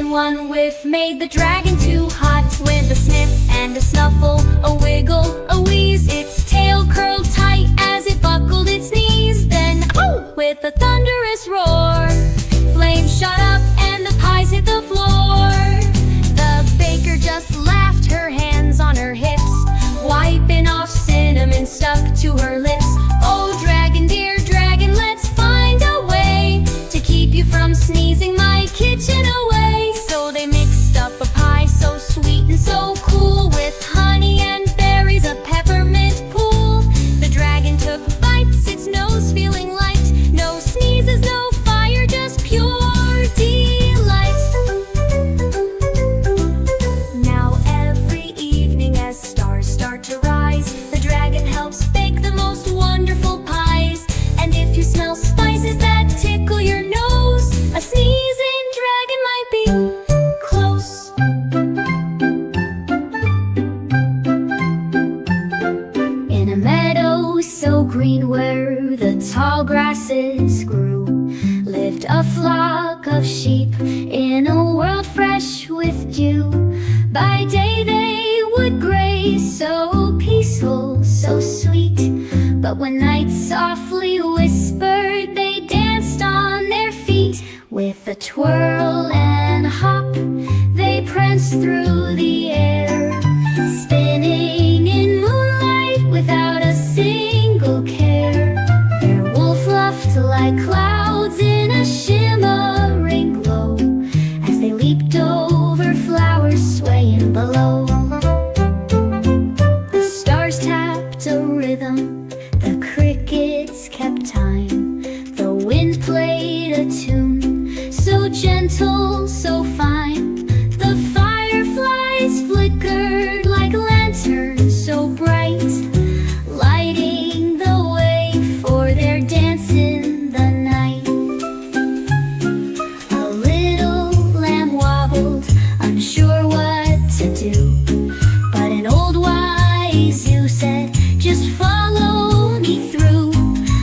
in one whiff made the dragon too hot. With a sniff and a snuffle, a wiggle, a wheeze, its tail curled tight as it buckled its knees. Then, oh! With a thunderous roar, flames shot up and the pies hit the floor. The baker just laughed, her hands on her hips, wiping off cinnamon stuck to her lips. Oh, dragon, dear dragon, let's find a way to keep you from sneezing my kitchen away. So they mixed up a pie so sweet and so cool, with honey and berries, a peppermint pool. The dragon took bites, its nose feeling light. No sneezes, no fire, just pure delight. Now every evening as stars start to rise, the dragon helps bake the most wonderful pies. And if you smell spices that tickle your nose, a sneezing dragon might be close. In a meadow so green where the tall grasses grew, lived a flock of sheep in a world fresh with dew. By day they would graze, so peaceful, so sweet. But when night softly whispered, they danced on their feet. With a twirl and a hop, they pranced through the air, spinning in moonlight without a single care. Their wool fluffed like clouds in a shimmering glow, as they leaped over flowers swaying below. The stars tapped a rhythm, the crickets kept time, the wind played a tune so gentle, so fine. The fireflies flickered like lanterns so bright, lighting the way for their dance in the night. A little lamb wobbled, unsure what to do, but an old wise ewe said, just follow me through.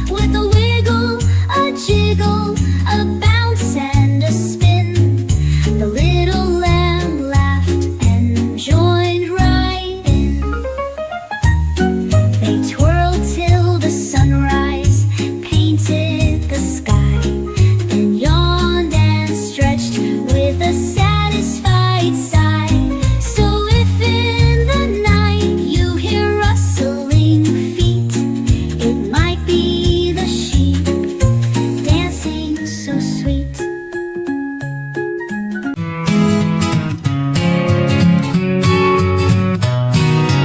With a wiggle, a jiggle, a bounce and a spin, the little lamb laughed and joined right in. They twirled till the sunrise painted the sky, then yawned and stretched with a satisfied sigh. So if in the night you hear rustling feet, it might be the sheep dancing so sweet.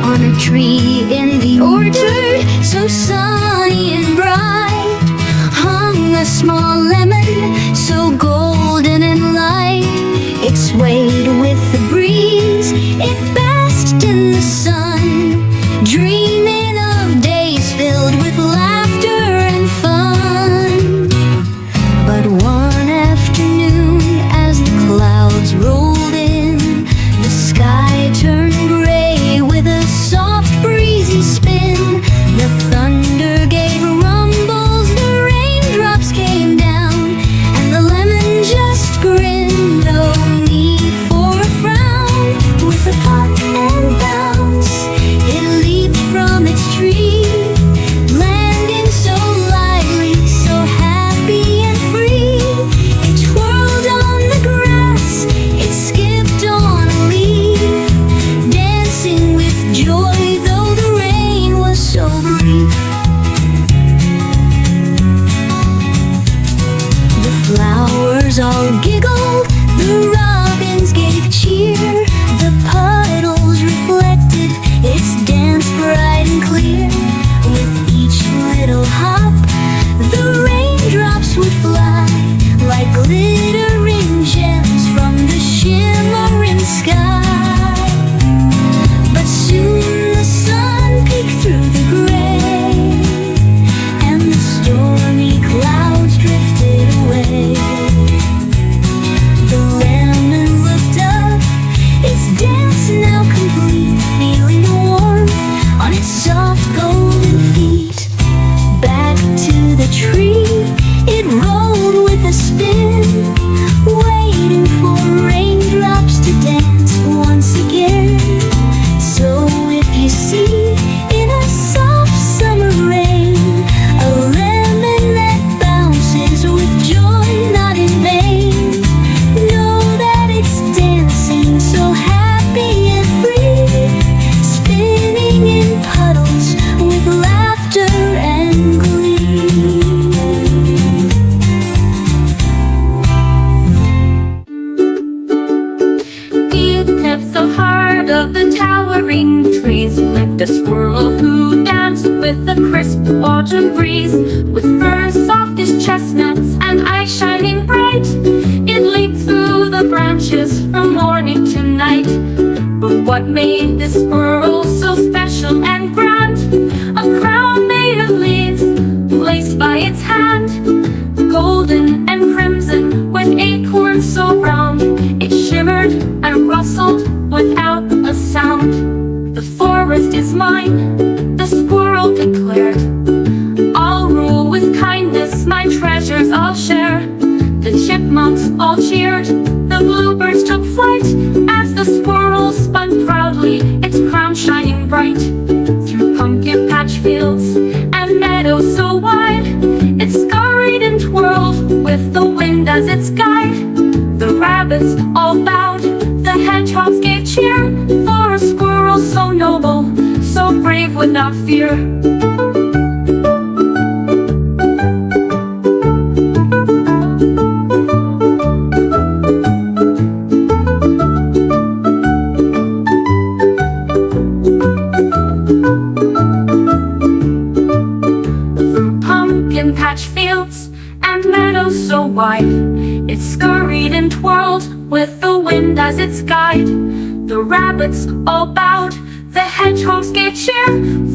On a tree in the orchard, so sunny and bright, hung a small lemon, so golden and light. It swayed with the breeze, it basked in the sun, dreaming of days filled with laughter and fun. But one afternoon, as the clouds rolled in, the sky turned gray with a soft breezy spin. The thunder gave rumbles, the raindrops came down, and the lemon just grinned. No need for a frown. With a pop and bounce, it leaped from its tree, landing so lightly, so happy and free. It twirled on the grass, it skipped on a leaf, dancing with joy though the rain was so brief. The flowers all giggled, the robins gave cheer, the puddles reflected its dance bright and clear. With each little hop, the raindrops would fly like glittering gems from the shimmering sky. But soon the sun peeked through the gray, and the stormy clouds drifted away. The lemon looked up, its dance now complete, feeling the warmth on its soft golden feet. Back to the tree What made this squirrel so special and grand? A crown made of leaves, placed by its hand, golden and crimson with acorns so round. It shimmered and rustled without a sound. The forest is mine, the squirrel declared. I'll rule with kindness, my treasures I'll share. The chipmunks all cheered, the bluebirds took flight, as the squirrel spun proudly, its crown shining bright. Through pumpkin patch fields and meadows so wide, it scurried and twirled with the wind as its guide. The rabbits all bowed, the hedgehogs gave cheer, for a squirrel so noble, so brave without fear. Patch fields and meadows so wide, it scurried and twirled with the wind as its guide. The rabbits all bowed, the hedgehogs gave cheer,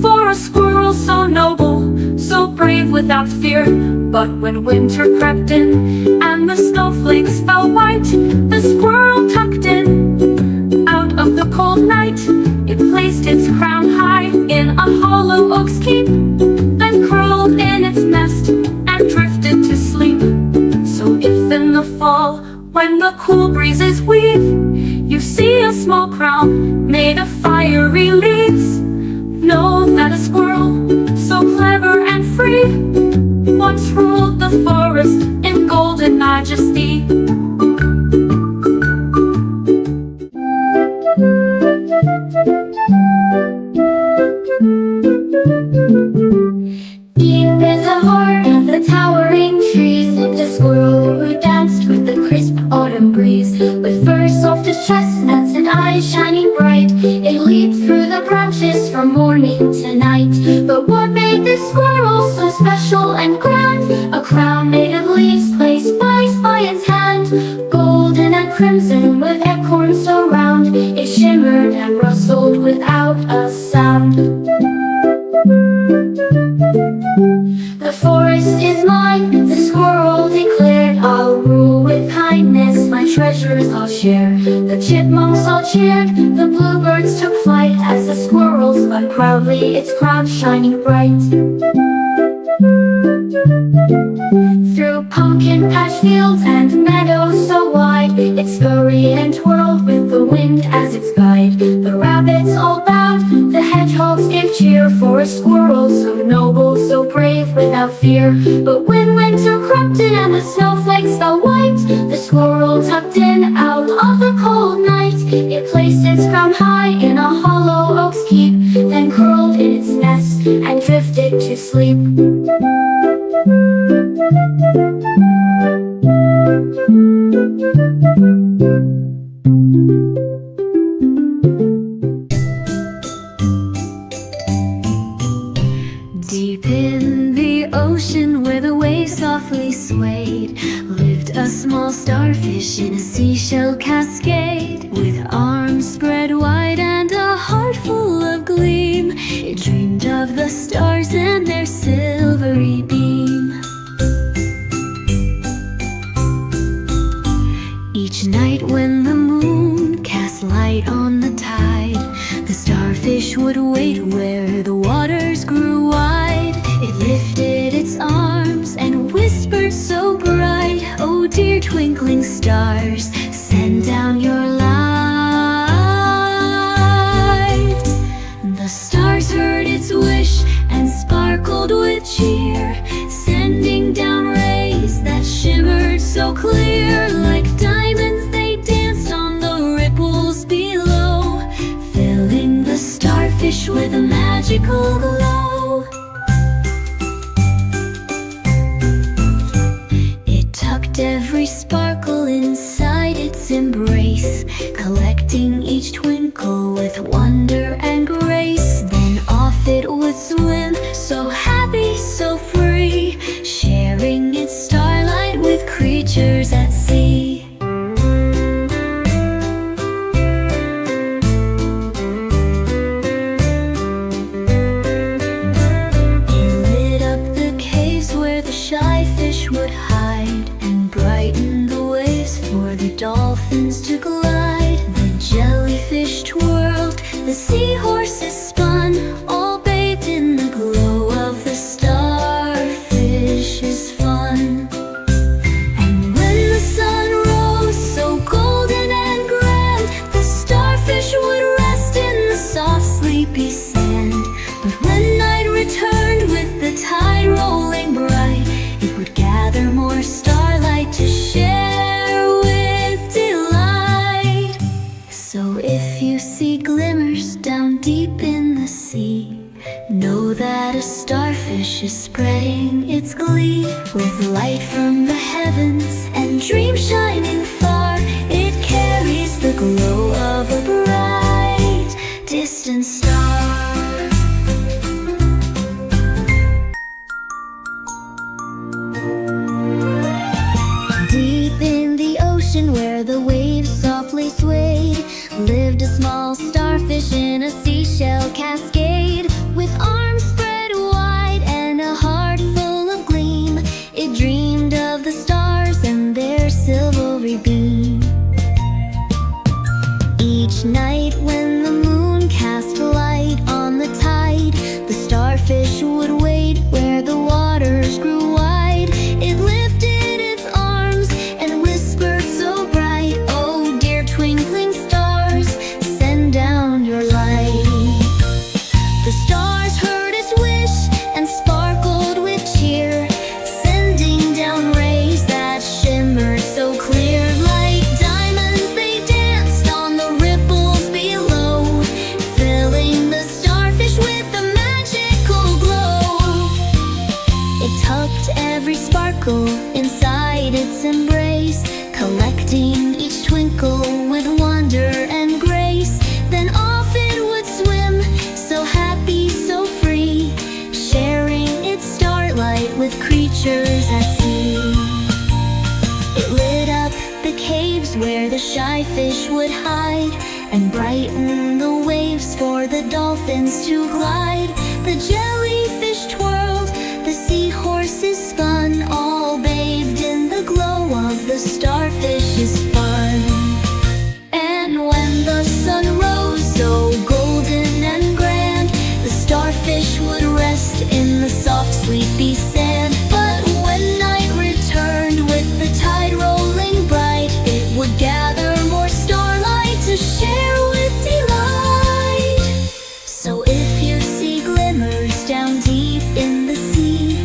for a squirrel so noble, so brave without fear. But when winter crept in and the snowflakes fell white, the squirrel tucked in out of the cold night. It placed its crown high in a hollow oak's keep, then curled in its nest and drifted to sleep. So if in the fall, when the cool breezes weave, you see a small crown made of fiery leaves, know that a squirrel so clever and free once ruled the forest in golden majesty. Deep in the heart of the towering trees lived a squirrel who danced with the crisp autumn breeze. With fur soft as chestnuts and eyes shining bright, it leaped through the branches from morning to night. But what made this squirrel so special and grand? A crown made of leaves placed by its hand, golden and crimson with acorns so round. It shimmered and rustled without a sound. The forest is mine, the squirrel declared. I'll rule with kindness, my treasures I'll share. The chipmunks all cheered, the bluebirds took flight, as the squirrel spun proudly, its crown shining bright. Through pumpkin patch fields and meadows so wide, it scurried and twirled with the wind as its guide. The rabbits all bowed, the hedgehogs gave cheer, for a squirrel so noble, so brave without fear. But when winter crept in and the snowflakes fell white, the squirrel tucked in out of the cold night. It placed its crown high in a hollow oak's keep, then curled in its nest and drifted to sleep. Deep in the ocean where the waves softly swayed, lived a small starfish in a seashell cascade. With arms spread wide and a heart full of gleam, it dreamed of the stars and their silvery beam. Each night when the moon cast light on the tide, the starfish would wait where the waters grew wide. It lifted its arms and whispered so bright, "Oh dear twinkling stars, send down your light." The stars heard its wish and sparkled with cheer, sending down rays that shimmered so clear. Like diamonds they danced on the ripples below, filling the starfish with a magical glow. It tucked every sparkle inside its embrace, collecting each twinkle with wonder and grace. Then off it would swim, so happy, so free, sharing its starlight with creatures at sea. seahorses spun, all bathed in the glow of the starfish's fun. And when the sun rose so golden and grand, the starfish would rest in the soft sleepy sand. But when night returned with the tide rolling bright, it would gather more starlight to share with delight. So if you see glimmers down deep in the sea, know that a starfish is spreading its glee. With light from the heavens and dreams shining far, it carries the glow of a bright distant star. Deep in the ocean where the waves softly swayed, lived a small starfish in a seashell cascade. With arms spread wide and a heart full of gleam, it dreamed of the stars and their silvery beam. Each night when the moon cast light on the tide, the starfish would wait where the waters grew wide. It lifted its arms and whispered so bright, "Oh dear twinkling stars, send down your light." The stars heard its wish and sparkled with cheer, sending down rays that shimmered so clear. Like diamonds they danced on the ripples below, filling the starfish with a magical glow. It tucked every sparkle inside its embrace, collecting each twinkle with wonder and grace. Then off it would swim, so happy, so free, sharing its starlight with creatures at sea. It lit up the caves where the shy fish would hide, and brighten the waves for the dolphins to glide. The jellyfish twirled, the seahorses spun, all bathed in the glow of the starfish's fun. And when the sun rose so golden and grand, the starfish would rest in the soft sleepy sand. But when night returned with the tide rolling bright, it would gather more starlight to share with delight. So if you see glimmers down deep in the sea,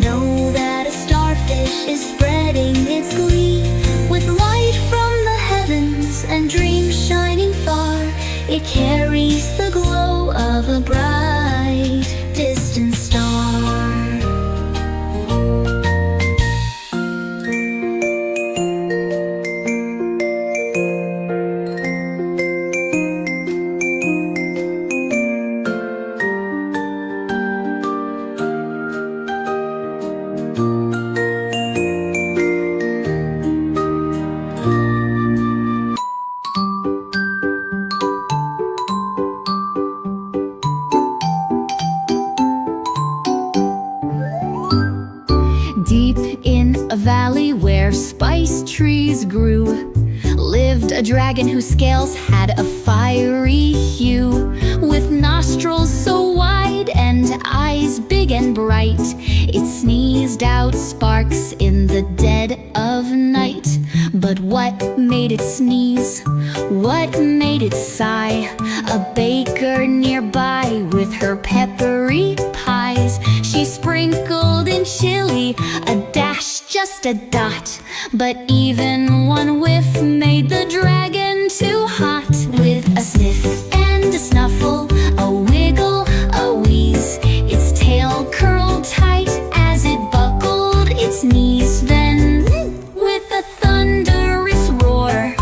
know that a starfish is spreading its glee. With light from the heavens and dreams shining far, it carries the glow of a bright distant star. Deep in a valley where spice trees grew, lived a dragon whose scales had a fiery hue. With nostrils so wide and eyes big and bright, it sneezed out sparks in the dead of night. But what made it sneeze? What made it sigh? A baker nearby with her peppery pies. She sprinkled in chili, a dash, just a dot. But even one whiff made the dragon too hot. With a sniff and a snuffle, a wiggle, a wheeze, its tail curled tight as it buckled its knees. Then, with a thunderous roar,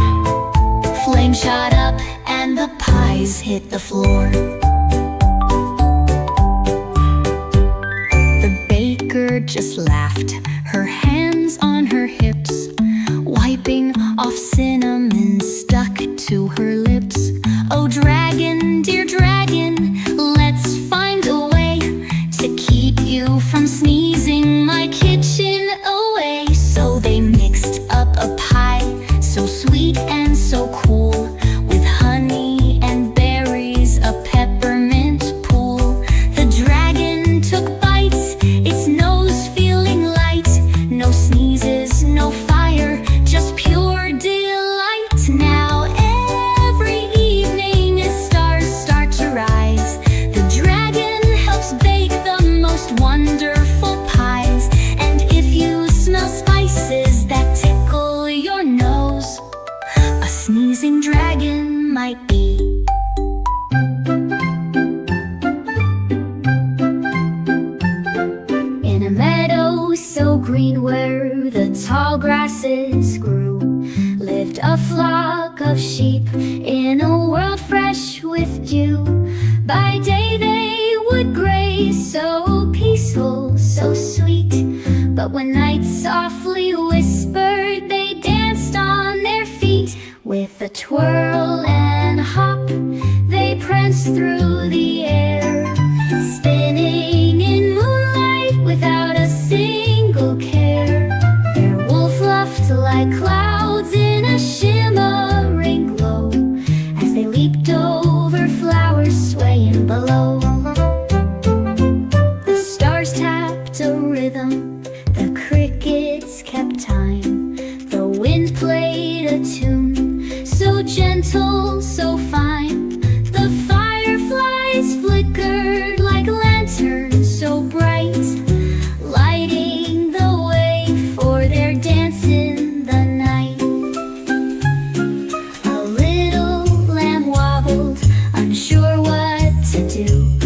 flame shot up and the pies hit the floor. The baker just laughed, her hands on her hips, wiping off cinnamon stuck to her lips. Oh dragon, dear dragon, let's find a way to keep you from sneezing my kitchen away. So they mixed up a pie so sweet and so cool, with honey and berries, a no fire, just pure delight. Now every evening as stars start to rise, the dragon helps bake the most wonderful pies. And if you smell spices that tickle your nose, a sneezing dragon might be. In a meadow so green where the tall grasses grew, lived a flock of sheep in a world fresh with dew. By day they would graze, so peaceful, so sweet, but when night softly whispered, they danced on their feet. With a twirl and hop, they pranced through the air, spinning in moonlight without a single care. Their wool fluffed like clouds in a shimmering glow, as they leaped over flowers swaying below. The stars tapped a rhythm, the crickets kept time, the wind played a tune, so gentle, so fine. The fireflies flickered like lanterns so bright, lighting the way for their dance in the night. A little lamb wobbled, unsure what to do,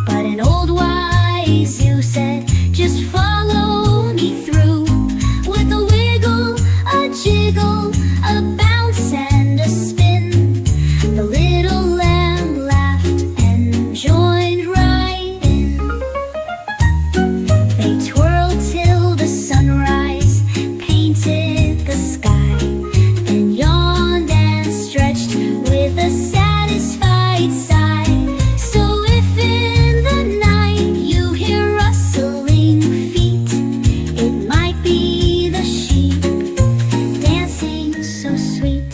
but an old wise ewe said, just follow me through. With a wiggle, a jiggle, a bounce and a spin, the little lamb laughed and joined right in. They twirled till the sunrise painted the sky, then yawned and stretched with a satisfied sigh. So if in the night you hear rustling feet, it might be the sheep dancing so sweet.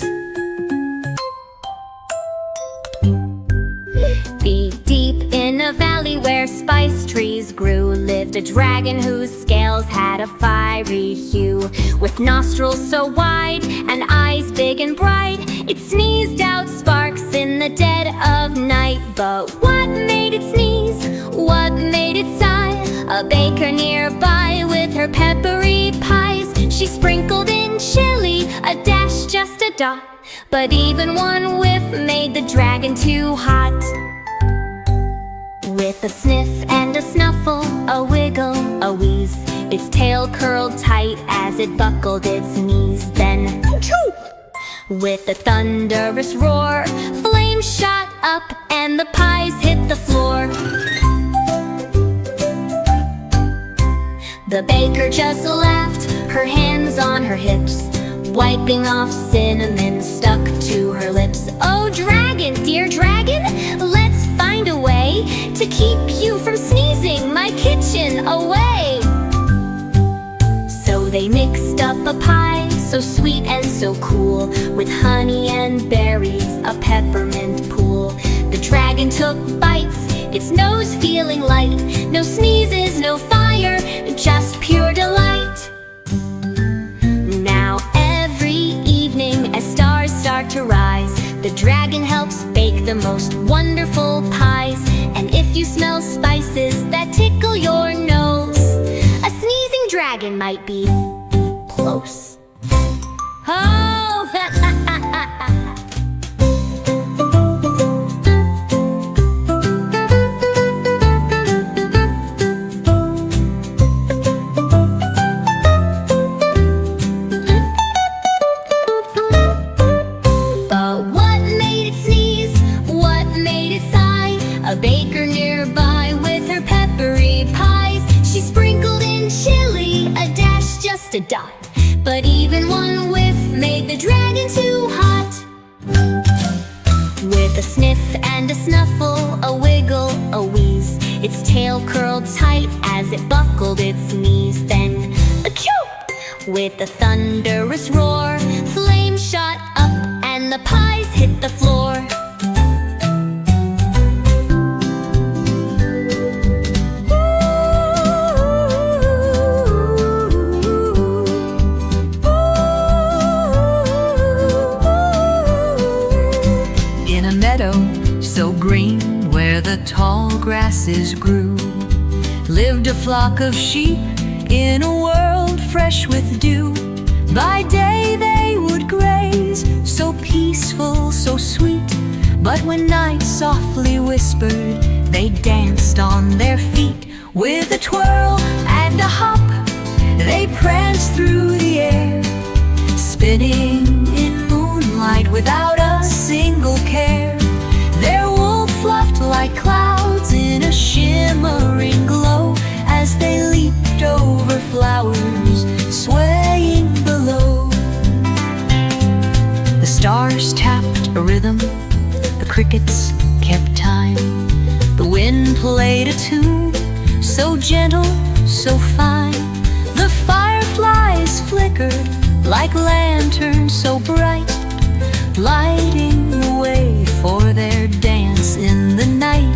Deep in a valley where spice trees grew, lived a dragon whose scales had a fiery hue. With nostrils so wide and eyes big and bright, it sneezed out sparks in the dead of night. But what made it sneeze? What made it sigh? A baker nearby with her peppery pies. She sprinkled in chili, a dash, just a dot, but even one whiff made the dragon too hot. With a sniff and a snuffle, a wiggle, a wheeze, its tail curled tight as it buckled its knees. Then, achoo! With a thunderous roar, flames shot up and the pies hit the floor. The baker just laughed, her hands on her hips, wiping off cinnamon stuck to her lips. Oh dragon, dear dragon, let's find a way to keep you from sneezing my kitchen away. So they mixed up a pie so sweet and so cool, with honey and berries, a peppermint pool. The dragon took bites, its nose feeling light. No sneezes, no fire, just pure delight. Now every evening as stars start to rise, the dragon helps bake the most wonderful pies. And if you smell spices that tickle your nose, a sneezing dragon might be close. Oh, but what made it sneeze? What made it sigh? A baker nearby with her peppery pies. She sprinkled in chili, a dash, just a dot, but even one whiff made the dragon too hot. With a sniff and a snuffle, a wiggle, a wheeze, its tail curled tight as it buckled its knees. Then, achoo! With a thunderous roar, flames shot up and the pies hit the floor. grasses grew. Lived a flock of sheep in a world fresh with dew. By day they would graze, so peaceful, so sweet. But when night softly whispered, they danced on their feet. With a twirl and a hop, they pranced through the air, spinning in moonlight without a single care. Their wool fluffed like clouds in a shimmering glow, as they leaped over flowers, swaying below. The stars tapped a rhythm, the crickets kept time. The wind played a tune, so gentle, so fine. The fireflies flickered like lanterns so bright, lighting the way for their dance in the night.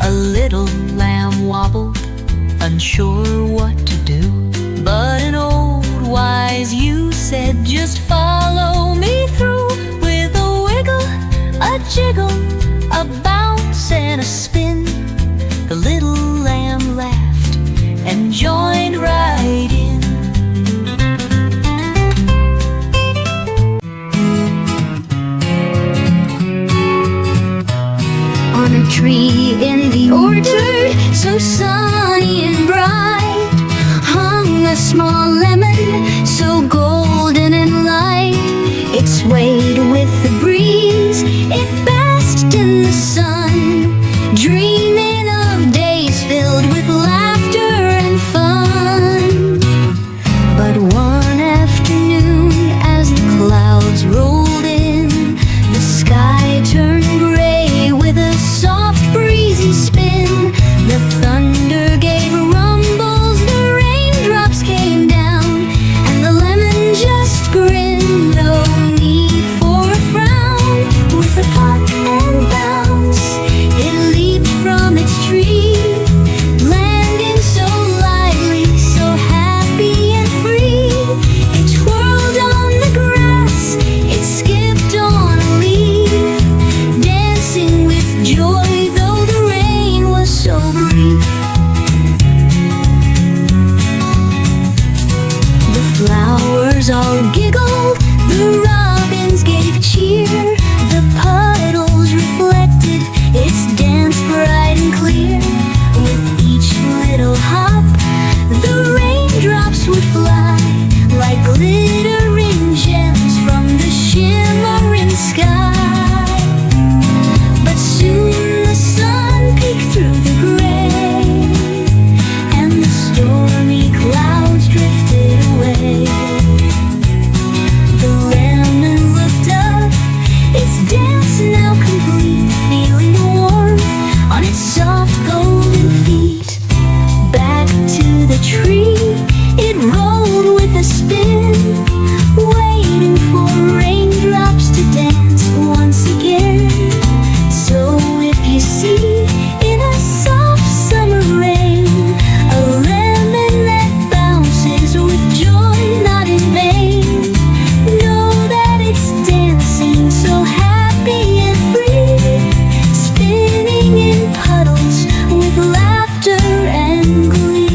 A little lamb wobbled, unsure what to do, but an old wise ewe said, just follow me through. With a wiggle, a jiggle, a bounce and a spin, the little lamb laughed and joined right in. On a tree in the orchard, so sunny and bright, hung a small lemon, so golden and light. It swayed with the breeze, it basked in the sun, dreaming of days filled with laughter and fun. But one afternoon, as the clouds rolled in, the sky turned gray with a soft breezy spin. The thunder gave rumbles, the raindrops came down, and the lemon just grinned, no need for a frown. With a pop and bounce, it leaped from its tree, landing so lightly, so happy and free. It twirled on the grass, it skipped on a leaf, dancing with joy though the rain was so brief. The flowers all giggled, the robins gave cheer, the puddles reflected its dance bright and clear. With each little hop, the raindrops would fly like glittering gems from the shimmering sky. But soon the sun peeked through the gray, and the stormy clouds drifted away. The lemon looked up, its dance now complete, feeling the warmth on its soft golden feet. Back to the tree it rolled with a spin, waiting for raindrops to dance once again. So if you see in a soft summer rain a lemon that bounces with joy not in vain, know that it's dancing so happy and free, spinning in puddles with laughter and glee.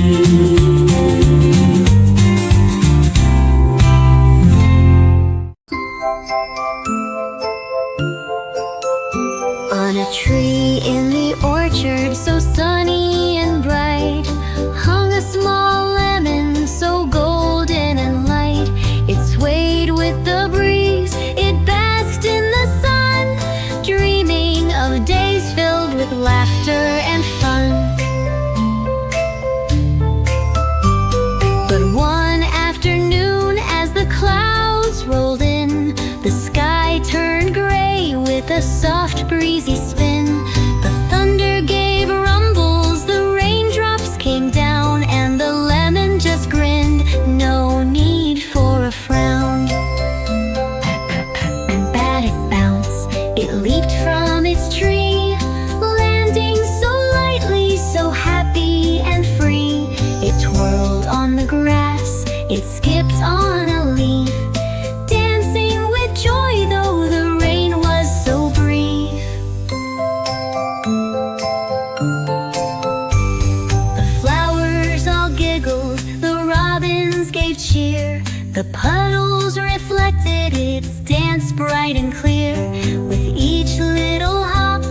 On a tree in the orchard, so sunny and bright, hung a small lemon, so golden and light. It swayed with the breeze, it basked in the sun, dreaming of days filled with laughter and fun. But one afternoon, as the clouds rolled in, the sky turned gray with a soft breezy spin. The thunder gave rumbles, the raindrops came down, and the lemon just grinned, no need for a frown. And back it bounced, it leaped from its tree, landing so lightly, so happy and free. It twirled on the grass, it skipped on a leaf, dancing with joy though the rain was so brief. selected its dance bright and clear. With each little hop,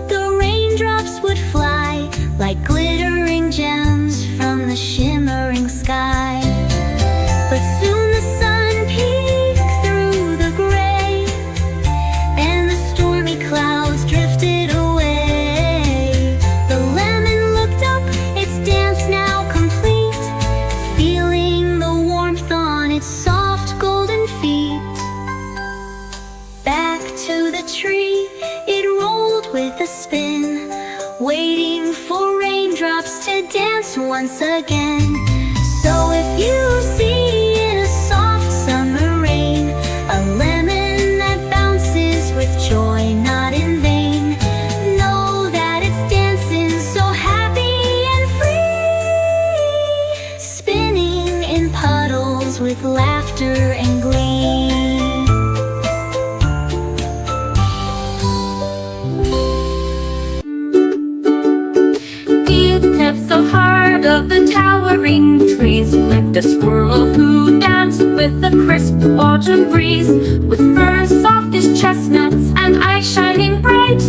the raindrops would fly like glittering gems from the shimmering sky. But soon the sun peeked through the gray, and the stormy clouds drifted away. The lemon looked up, its dance now complete, feeling the warmth on its soft golden feet. Back to the tree it rolled with a spin, waiting for raindrops to dance once again. So if you see in a soft summer rain a lemon that bounces with joy not in vain, know that it's dancing so happy and free, spinning in puddles with laughter and glee. So hard of the towering trees lived a squirrel who danced with the crisp autumn breeze. With fur soft as chestnuts and eyes shining bright,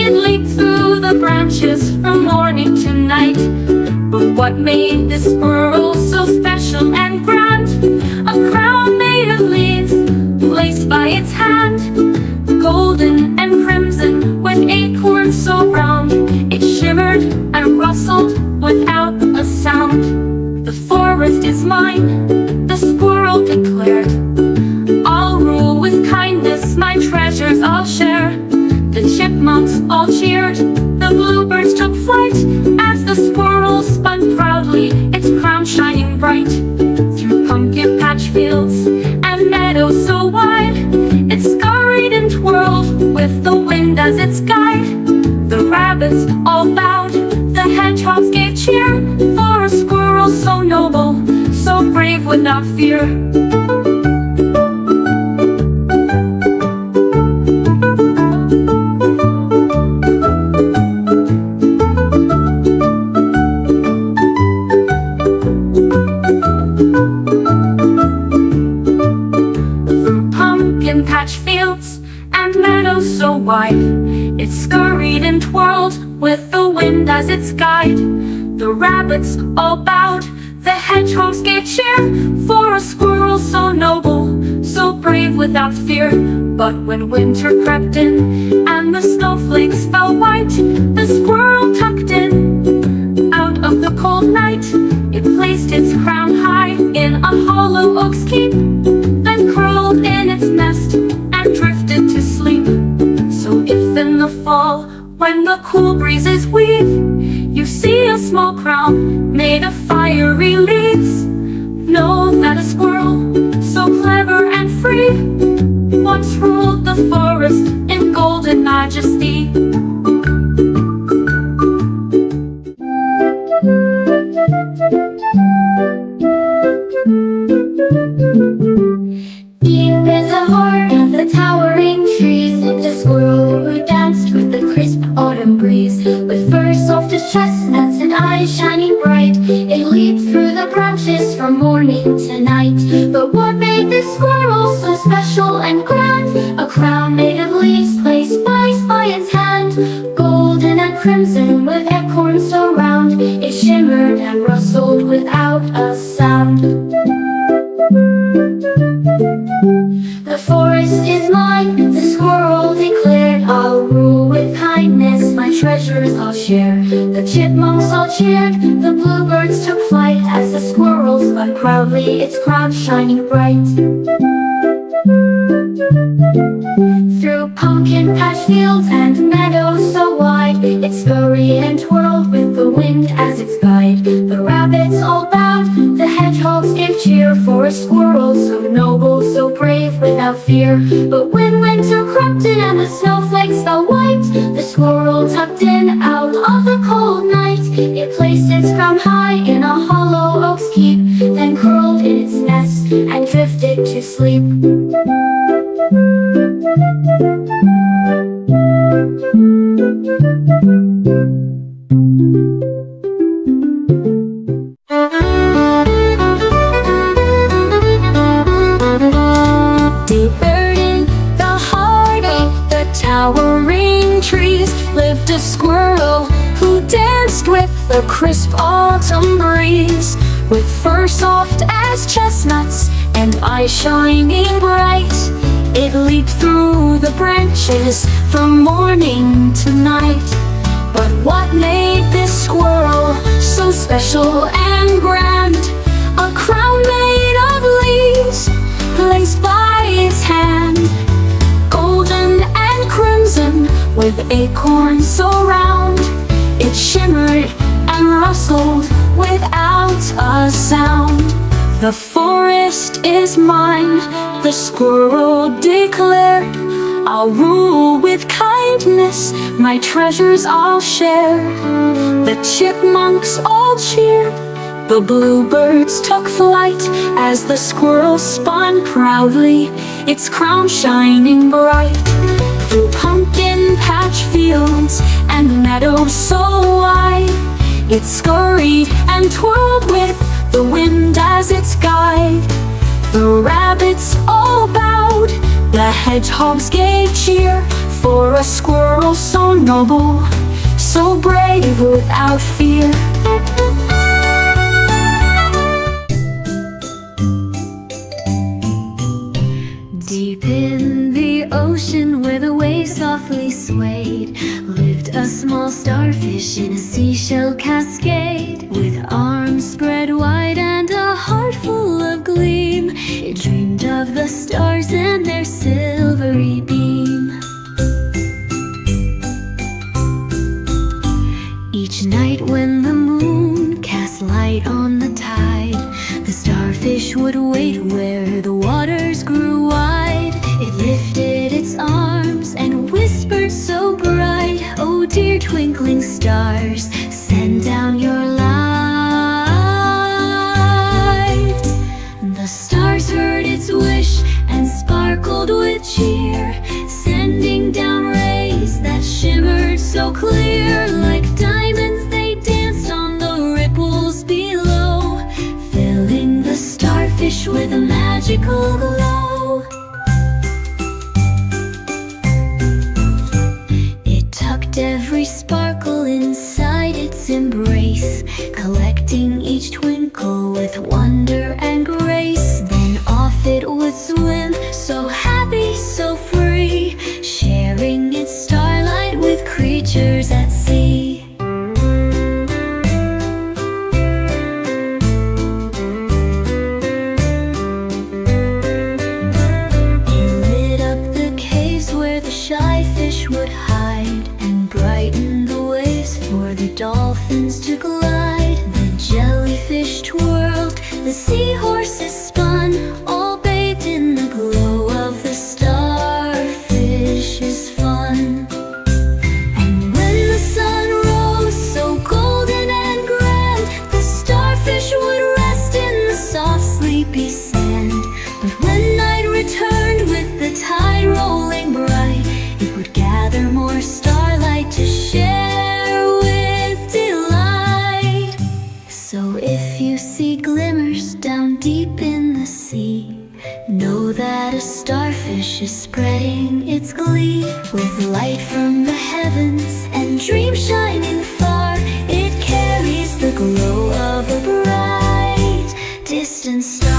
it leaped through the branches from morning to night. But what made this squirrel so special and grand? A crown made of leaves, laced by its hand, golden and crimson with acorns so round. It shimmered and rustled without a sound. The forest is mine, the squirrel declared. I'll rule with kindness, my treasures I'll share. The chipmunks all cheered, the bluebirds took flight, as the squirrel spun proudly, its crown shining bright. Through pumpkin patch fields and meadows so wide, it scurried and twirled with the wind as its guide. The rabbits all bowed, the hedgehogs gave cheer, for a squirrel so noble, so brave without fear. Through pumpkin patch fields and meadows so wide, it scurried and twirled with the wind as its guide. The rabbits all bowed, the hedgehogs gave cheer, for a squirrel so noble, so brave without fear. But when winter crept in and the snowflakes fell white, the squirrel tucked in out of the cold night. It placed its crown high in a hollow oak's keep, then curled in its nest and drifted to sleep. So if in the fall, when the cool breezes weave, you see a small crown made of fiery leaves, know that a squirrel so clever and free once ruled the forest in golden majesty. Deep in the heart of the towering trees lived a squirrel who danced with the crisp autumn breeze. With fur soft as chestnuts and eyes shining bright, it leaped through the branches from morning to night. But what made this squirrel so special and grand? A crown made of leaves placed by its hand, golden and crimson with acorns so round. It shimmered and rustled without a sound. The forest is mine, the squirrel declared. I'll rule with kindness, my treasures I'll share. The chipmunks all cheered, the bluebirds took flight, as the squirrel spun proudly, its crown shining bright. Through pumpkin patch fields and meadows so wide, it scurried and twirled with the wind as its guide. The rabbits all bowed, the hedgehogs gave cheer, for a squirrel so noble, so brave without fear. But when winter crept in and the snowflakes fell white, the squirrel tucked in out of the cold night. It placed its crown high in a hollow oak's keep, then curled in its nest and drifted to sleep. the crisp autumn breeze, with fur soft as chestnuts and eyes shining bright. It leaped through the branches from morning to night. But what made this squirrel so special and grand? A crown made of leaves placed by its hand, golden and crimson with acorns so round. It shimmered and rustled without a sound. The forest is mine, the squirrel declared. I'll rule with kindness, my treasures I'll share. The chipmunks all cheered, the bluebirds took flight, as the squirrel spun proudly, its crown shining bright. Through pumpkin patch fields and meadows so wide, it scurried and twirled with the wind as its guide. The rabbits all bowed, the hedgehogs gave cheer, for a squirrel so noble, so brave without fear. Deep in the ocean where the waves softly swayed, lived a small starfish in a seashell cascade. With arms spread wide and a heart full of gleam, it dreamed of the stars and their silvery beam. Each night when the moon cast light on the tide, the starfish would wait where the waters grew wide. It lifted its arms and whispered so bright, "Oh dear twinkling stars, send down your light." The stars heard its wish and sparkled with cheer, sending down rays that shimmered so clear. Like diamonds they danced on the ripples below, filling the starfish with a magical glow. It tucked every sparkle inside its embrace, collecting each twinkle with wonder and grace. Then off it would swim, so happy, so free, sharing its starlight with creatures at sea. It lit up the caves where the shy fish would hide, and brightened the waves for the dolphins to glide. The jellyfish twirled, the seahorses spun, all bathed in the glow of the starfish's fun. And when the sun rose so golden and grand, the starfish would rest in the soft sleepy sand. But when night returned with the tide rolling bright, it would gather more starlight to share with delight. So if you see glimmers down deep in the sea, know that a starfish is spreading its glee. With light from the heavens and dreams shining far, it carries the glow of a bright distant star.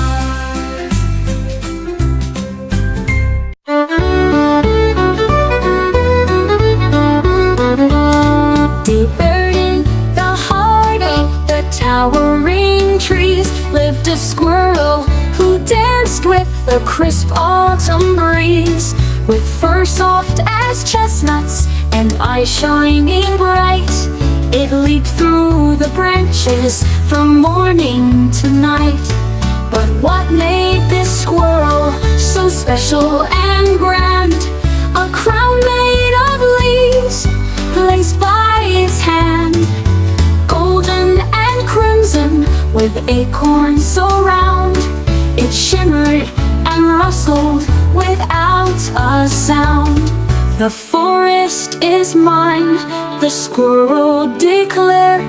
Deeper in the heart of the towering trees lived a squirrel who danced with the crisp autumn breeze. With fur soft as chestnuts and eyes shining bright, it leaped through the branches from morning to night. But what made this squirrel so special and grand? A crown made of leaves placed by its hand, golden and crimson with acorns so round. It shimmered and rustled without a sound. The forest is mine, the squirrel declared.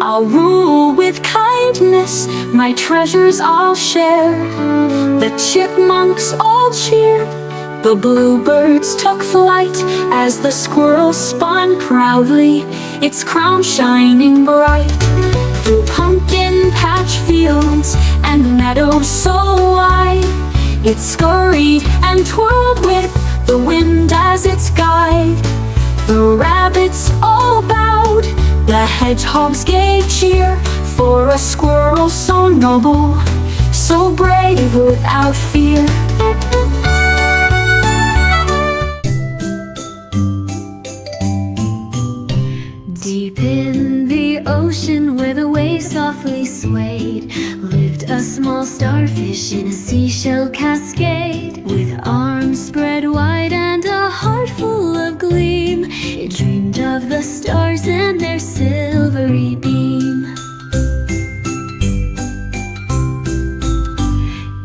I'll rule with kindness, my treasures I'll share. The chipmunks all cheered, The bluebirds took flight as the squirrel spun proudly, its crown shining bright. Through pumpkin patch fields and meadows so wide, it scurried and twirled with the wind as its guide. The rabbits all bowed, the hedgehogs gave cheer for a squirrel so noble, so brave without fear. Deep in the ocean where the waves softly swayed, lived a small starfish in a seashell cascade. With arms spread wide and a heart full of gleam, it dreamed of the stars and their silvery beam.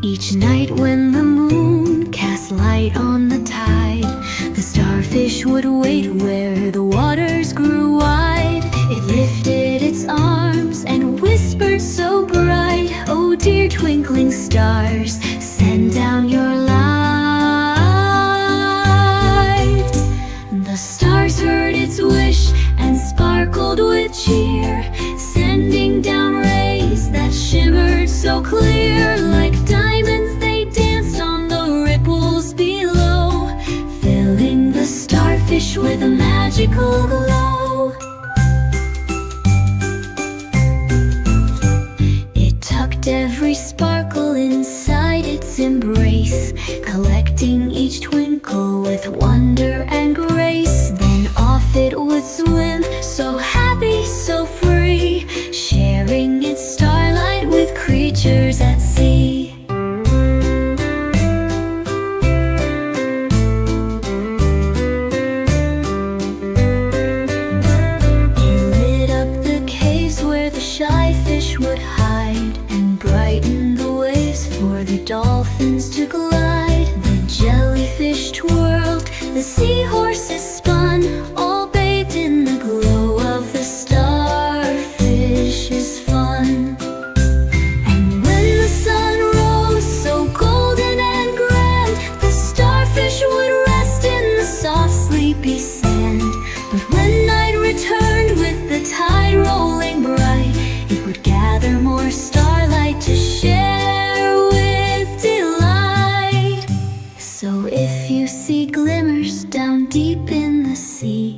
Each night when the moon cast light on the tide, the starfish would wait where the waters grew wide. It lifted its arms and whispered so bright, "Oh dear twinkling stars, send down your light." The stars heard its wish and sparkled with cheer, sending down rays that shimmered so clear. Like diamonds they danced on the ripples below, filling the starfish with a magical glow. It tucked every sparkle inside its embrace, collecting each twinkle with wonder and grace. Then off it would swim, so happy, so free, sharing its starlight with creatures at sea. It lit up the caves where the shy fish would hide, and brightened the waves for the dolphins to glide. The jellyfish twirled, the seahorses spun, all bathed in the glow of the starfish's fun. And when the sun rose so golden and grand, the starfish would rest in the soft sleepy sand. But when night returned with the tide rolling bright, it would gather more starlight to share with delight. So if you see glimmers down deep in the sea,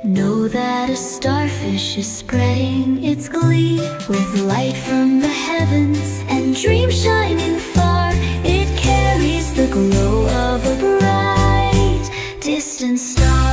know that a starfish is spreading its glee. With light from the heavens and dreams shining far, it carries the glow of a bright distant star.